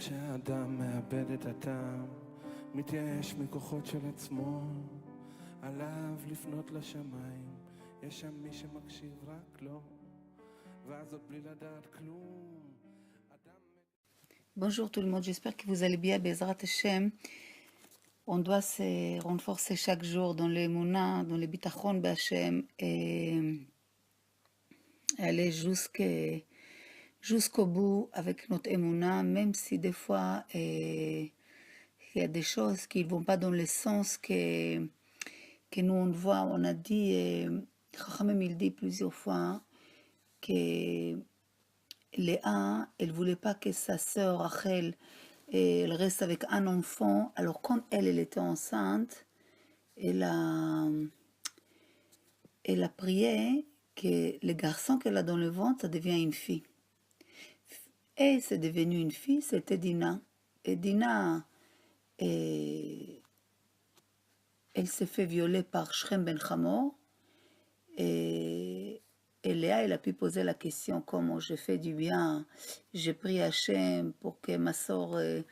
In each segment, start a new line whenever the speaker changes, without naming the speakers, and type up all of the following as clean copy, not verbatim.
כשאדם מאבד את הטעם, מתייאש מכוחות של עצמו, עליו לפנות לשמיים, יש שם מי שמקשיב רק לו, ואז עוד בלי לדעת כלום.
Bonjour tout le monde, j'espère que vous allez bien, Bezrat Hashem. On doit se renforcer chaque jour dans les Mouna, dans les Bitachon B'Hashem et aller jusqu'au bout avec notre Emouna, même si des fois il y a des choses qui ne vont pas dans le sens que nous on voit. On a dit, Chachamim il dit plusieurs fois que Léa, elle ne voulait pas que sa sœur Rachel elle reste avec un enfant. Alors quand elle était enceinte, elle a prié que le garçon qu'elle a dans le ventre, ça devient une fille. Et c'est devenu une fille, c'était Dina. Et Dina, elle s'est fait violer par Shrem ben Hamor. Et Léa, elle a pu poser la question, comment j'ai fait du bien, j'ai prié Hachem pour que ma soeur, elle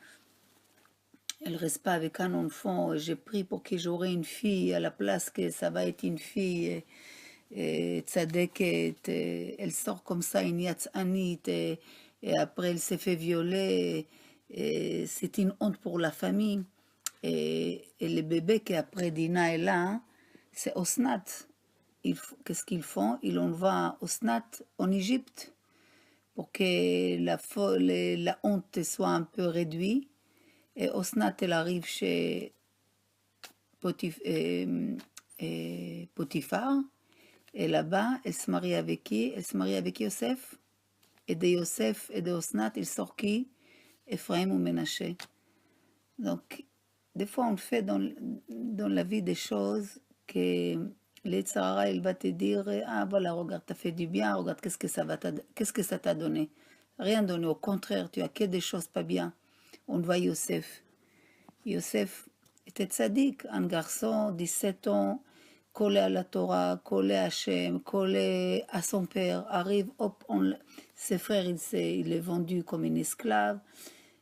reste pas avec un enfant, j'ai prié pour que j'aurai une fille à la place que ça va être une fille, tzadeket, elle sort comme ça, une yatzanit, et après elle s'est fait violer, et c'est une honte pour la famille. Et le bébé qu'après Dina est là, c'est Osnat. Qu'est-ce qu'ils font? Ils envoient Osnat en Égypte pour que la honte soit un peu réduite. Et Osnat, elle arrive chez Potiphar. Et là-bas, elle se marie avec qui? Elle se marie avec Yosef. Et de Yosef et de Osnat, il sort qui? Ephraim ou Ménaché. Donc, des fois, on fait dans la vie des choses que les Tzara, il va te dire, ah voilà, regarde, t'as fait du bien, regarde, qu'est-ce que ça t'a donné? Rien donné, au contraire, tu as que des choses pas bien. On voit Yosef. Yosef était tzaddik, un garçon, 17 ans, collé à la Torah, collé à Hachem, collé à son père, arrive, hop, ses frères, il est vendu comme une esclave.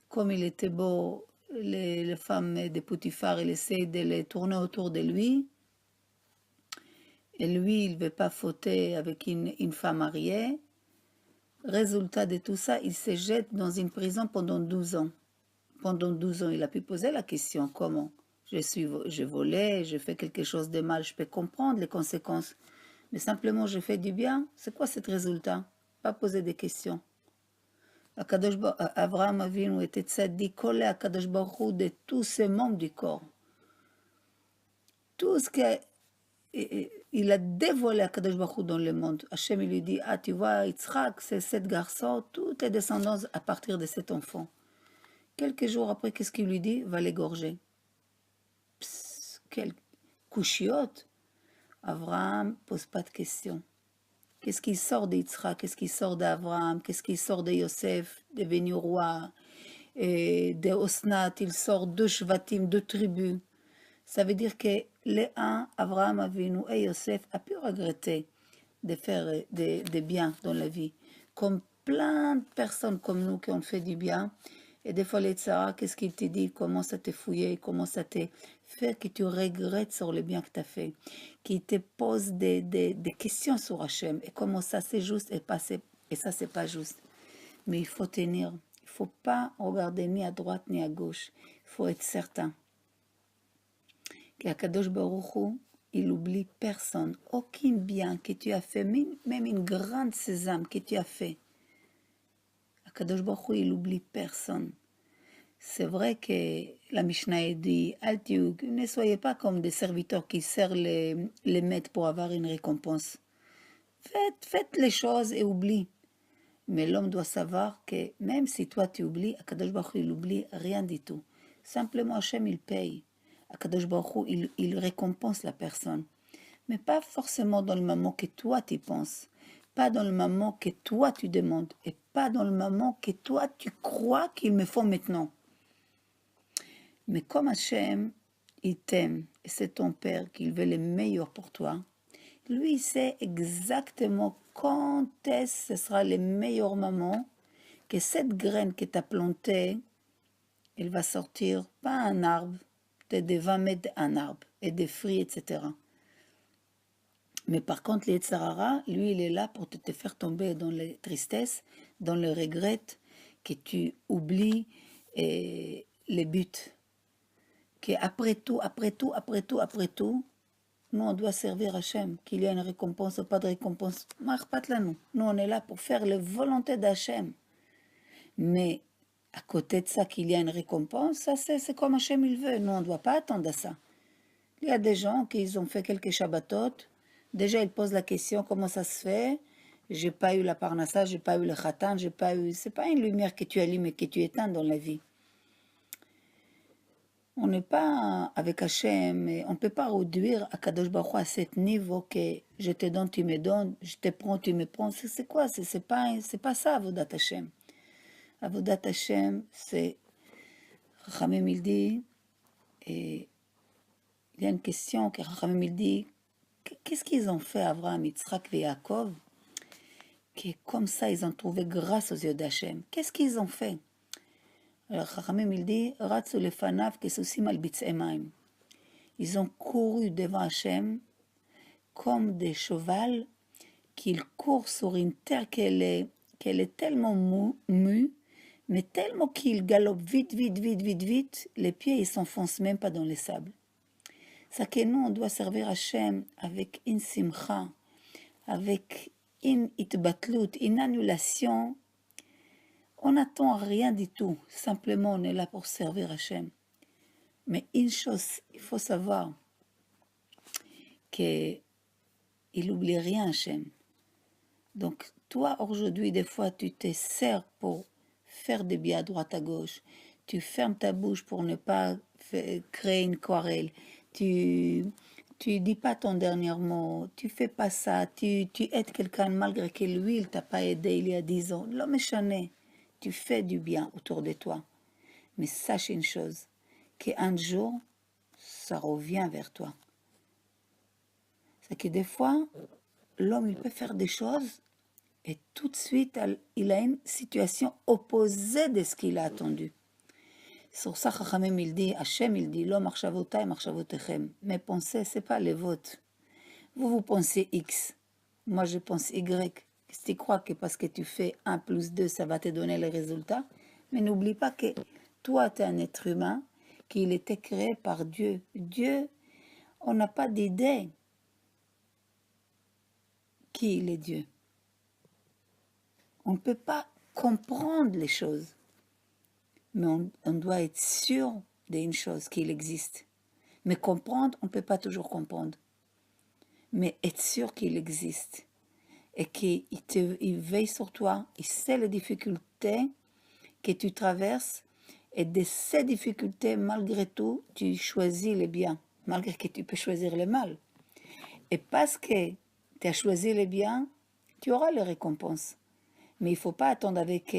Comme il était beau, les femmes de Potiphar, il essaie de les tourner autour de lui. Et lui, il ne veut pas fauter avec une femme mariée. Résultat de tout ça, il se jette dans une prison pendant 12 ans. Pendant 12 ans, il a pu poser la question, comment? Je volais, je fais quelque chose de mal, je peux comprendre les conséquences. Mais simplement, je fais du bien. C'est quoi ce résultat? Pas poser des questions. Abraham Avinu était tzaddik, collé à Kadosh Baruch Hu de tous ses membres du corps. Tout ce qu'il a dévoilé à Kadosh Baruch Hu dans le monde. Hachem lui dit, ah tu vois, Yitzhak, c'est 7 garçons, toutes les descendances à partir de cet enfant. Quelques jours après, qu'est-ce qu'il lui dit? Va l'égorger. Quel couchiote. Abraham pose pas de questions. Qu'est-ce qui sort d'Yitzhak? Qu'est-ce qui sort d'Abraham? Qu'est-ce qui sort de Yosef, devenu roi? Et de Osnat, il sort 2 shvatim, 2 tribus. Ça veut dire que les uns, Abraham Avinu et Yosef, a pu regretter de faire des biens dans la vie. Comme plein de personnes comme nous qui ont fait du bien. Et des fois, les tzara, qu'est-ce qu'il te dit? Comment ça te fouiller? Comment ça te fait que tu regrettes sur le bien que tu as fait? Qui te pose des questions sur Hachem. Et comment ça c'est juste et ça c'est pas juste. Mais il faut tenir. Il ne faut pas regarder ni à droite ni à gauche. Il faut être certain. Qu'Akadosh Baruch Hu, il oublie personne. Aucun bien que tu as fait, même une grande sésame que tu as fait. Akadosh Baruch Hu, il oublie personne. C'est vrai que la Mishnah dit, ne soyez pas comme des serviteurs qui servent les maîtres pour avoir une récompense. Faites les choses et oublie. Mais l'homme doit savoir que même si toi tu oublies, Akadosh Baruch Hu, il oublie rien du tout. Simplement, Hachem, il paye. Akadosh Baruch Hu, il récompense la personne. Mais pas forcément dans le moment que toi tu penses. Pas dans le moment que toi tu demandes. Et pas dans le moment que toi tu crois qu'il me faut maintenant. Mais comme Hachem, il t'aime, et c'est ton Père qu'il veut le meilleur pour toi, lui, il sait exactement quand est-ce ce sera le meilleur moment que cette graine que tu as plantée, elle va sortir pas un arbre, peut-être de 20 mètres un arbre, et des fruits, etc. Mais par contre, le Yetzer Hara, lui, il est là pour te faire tomber dans les tristesses, dans le regret, que tu oublies les buts. Qu'après tout, après tout, après tout, après tout, nous, on doit servir Hachem, qu'il y ait une récompense ou pas de récompense. Nous, on est là pour faire la volonté d'Hachem. Mais à côté de ça, qu'il y a une récompense, ça c'est comme Hachem il veut. Nous, on ne doit pas attendre à ça. Il y a des gens qui ont fait quelques Shabbatot. Déjà, ils posent la question, comment ça se fait? J'ai pas eu la parnassa, j'ai pas eu le khatan, j'ai pas eu... C'est pas une lumière que tu allumes et que tu éteins dans la vie. On n'est pas avec Hachem, on ne peut pas réduire à Kadosh Baruch Hu à ce niveau que je te donne, tu me donnes, je te prends, tu me prends. C'est quoi? C'est pas ça, Avodat Hachem. Avodat Hachem, c'est... Rachamim, il dit... Et il y a une question que Rachamim, il dit... Qu'est-ce qu'ils ont fait, Abraham, Yitzhak et Yaakov, que comme ça, ils ont trouvé grâce aux yeux d'Hachem? Qu'est-ce qu'ils ont fait? Alors, Chachamim, il dit, Ratzu lefanav kesusim al bitz'emaim. Ils ont couru devant Hachem comme des chevals qu'ils courent sur une terre qu'elle est tellement mue, mais tellement qu'ils galopent vite, vite, vite, vite, vite, les pieds, ils s'enfoncent même pas dans les sables. Ça que nous, on doit servir Hachem avec une simcha, avec une itbatlut, une annulation. On n'attend rien du tout. Simplement, on est là pour servir Hachem. Mais une chose, il faut savoir qu'il n'oublie rien, Hachem. Donc, toi, aujourd'hui, des fois, tu te sers pour faire des biens à droite, à gauche. Tu fermes ta bouche pour ne pas créer une querelle. Tu dis pas ton dernier mot. Tu fais pas ça. Tu aides quelqu'un malgré que lui, il t'a pas aidé il y a 10 ans. L'homme est chané. Tu fais du bien autour de toi. Mais sache une chose, qu'un jour, ça revient vers toi. C'est que des fois, l'homme, il peut faire des choses et tout de suite, il a une situation opposée de ce qu'il a attendu. Sur ça, Chachamim, il dit, Hachem, il dit, Lo marchavotay marchavotechem. Mes pensées, ce n'est pas les vôtres. Vous pensez X. Moi, je pense Y. Si tu crois que parce que tu fais 1 plus 2, ça va te donner le résultat. Mais n'oublie pas que toi, tu es un être humain, qu'il était créé par Dieu. Dieu, on n'a pas d'idée qui il est Dieu. On ne peut pas comprendre les choses. Mais on doit être sûr d'une chose, qu'il existe. Mais comprendre, on ne peut pas toujours comprendre. Mais être sûr qu'il existe. Et qu'il veille sur toi, il sait les difficultés que tu traverses, et de ces difficultés, malgré tout, tu choisis le bien, malgré que tu peux choisir le mal. Et parce que tu as choisi le bien, tu auras les récompenses. Mais il ne faut pas attendre avec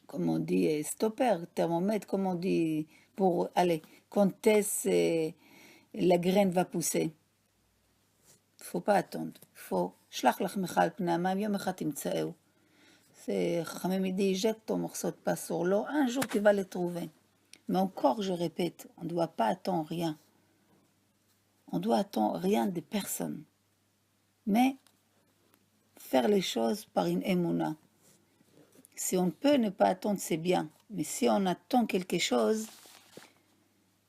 comme on dit, stopper, thermomètre, comme on dit, pour, allez, quand la graine va pousser. Il ne faut pas attendre. Il faut, shlach lachmecha al pnei hamayim, yom echad timtzaeu. C'est, Chachamim dit, jette ton morceau de pain sur l'eau, un jour tu vas le trouver. Mais encore, je répète, on ne doit pas attendre rien. On doit attendre rien de personne. Mais faire les choses par une émouna. Si on peut ne pas attendre, c'est bien. Mais si on attend quelque chose,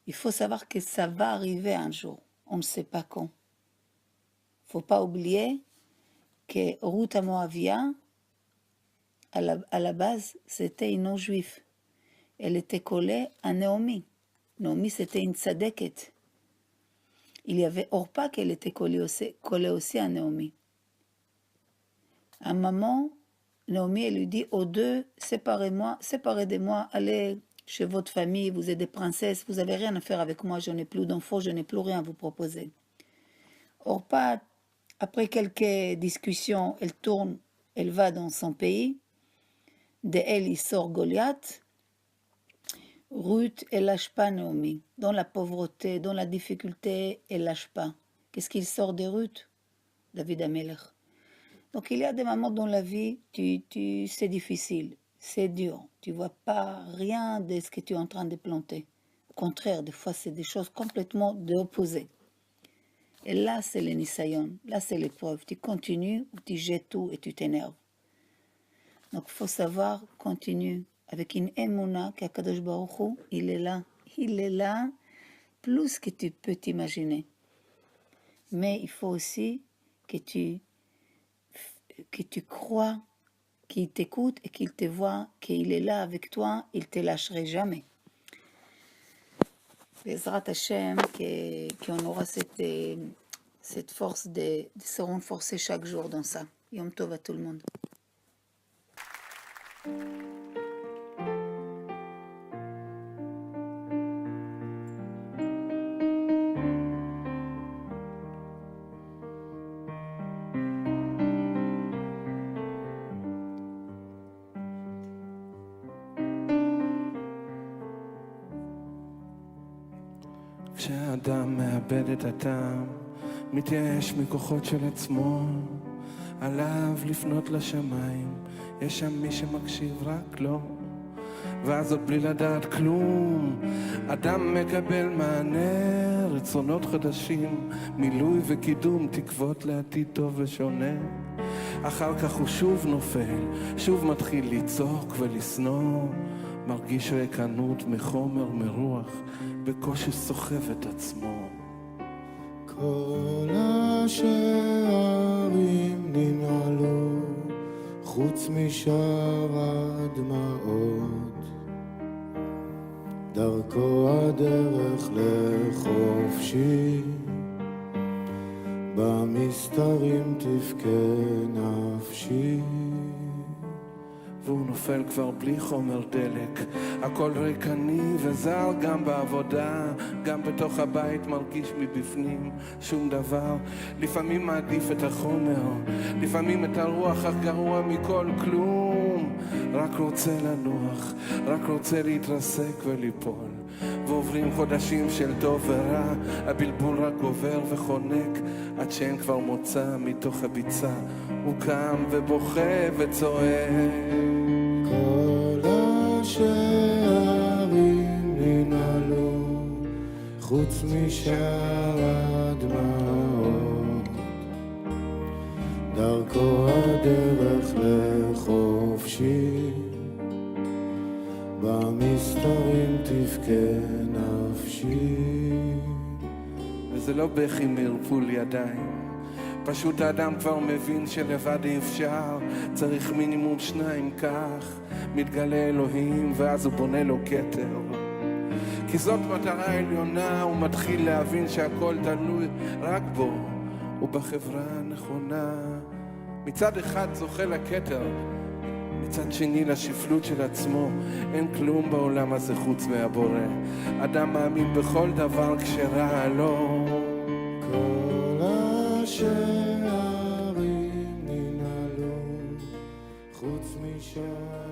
il faut savoir que ça va arriver un jour. On ne sait pas quand. Il ne faut pas oublier que Ruth Moavia, à la base, c'était une non-juive. Elle était collée à Naomi. Naomi, c'était une tzadeket. Il y avait Orpa qu'elle était collée aussi à Naomi. À un moment, Naomi, elle lui dit aux deux, séparez de moi, allez chez votre famille, vous êtes des princesses, vous n'avez rien à faire avec moi, je n'ai plus d'enfants, je n'ai plus rien à vous proposer. Orpa, après quelques discussions, elle tourne, elle va dans son pays. De elle, il sort Goliath. Ruth, elle lâche pas Naomi. Dans la pauvreté, dans la difficulté, elle lâche pas. Qu'est-ce qu'il sort de Ruth? David Amelech. Donc il y a des moments dans la vie, c'est difficile. c'est dur. Tu vois pas rien de ce que tu es en train de planter. Au contraire, des fois, c'est des choses complètement d'opposées. Et là, c'est le nisayon. Là, c'est l'épreuve. Tu continues ou tu jettes tout et tu t'énerves. Donc, il faut savoir, continue avec une émouna qu'Akadosh Baruch Hu, il est là. Il est là, plus que tu peux t'imaginer. Mais il faut aussi que tu crois qu'il t'écoute et qu'il te voit, qu'il est là avec toi, il ne te lâcherait jamais. Bezrat Hashem, qu'on aura cette force de se renforcer chaque jour dans ça. Yom Tov à tout le monde.
כשאדם מאבד את הטעם, מתייאש מכוחות של עצמו, עליו לפנות לשמיים, יש שם מי שמקשיב רק לו, ואז עוד בלי לדעת כלום, אדם מקבל מענה, רצונות חדשים, מילוי וקידום, תקוות לעתיד טוב ושונה. אחר כך הוא שוב נופל, שוב מתחיל לצעוק ולשנוא, מרגיש ריקנות מחומר מרוח, בקושי סוחב את עצמו.
כל השערים ננעלו חוץ משער הדמעות, דרכו הדרך לחופשי, במסתרים תבכה נפשי.
והוא נופל כבר בלי חומר דלק, הכל ריקני וזר, גם בעבודה, גם בתוך הבית מרגיש מבפנים שום דבר. לפעמים מעדיף את החומר, לפעמים את הרוח, אך גרוע מכל כלום, רק רוצה לנוח, רק רוצה להתרסק וליפול. ועוברים חודשים של טוב ורע, הבלבול רק גובר וחונק, עד שאין כבר מוצא מתוך הביצה, הוא קם ובוכה וצועק.
כל השערים ננעלו חוץ משער הדמעות, דרכו הדרך לחופשי, במסתרים תבכה נפשי.
וזה לא בכי מערפול ידיים, פשוט האדם כבר מבין שלבד אי אפשר, צריך מינימום שניים, כך מתגלה אלוהים ואז הוא בונה לו כתר, כי זאת מטרה עליונה, הוא מתחיל להבין שהכל תלוי רק בו ובחברה הנכונה. מצד אחד זוכה לכתר, מצד שני לשפלות של עצמו. אין כלום בעולם הזה חוץ מהבורא, אדם מאמין בכל דבר כשרע לו.
כל השערים ננעלו חוץ משער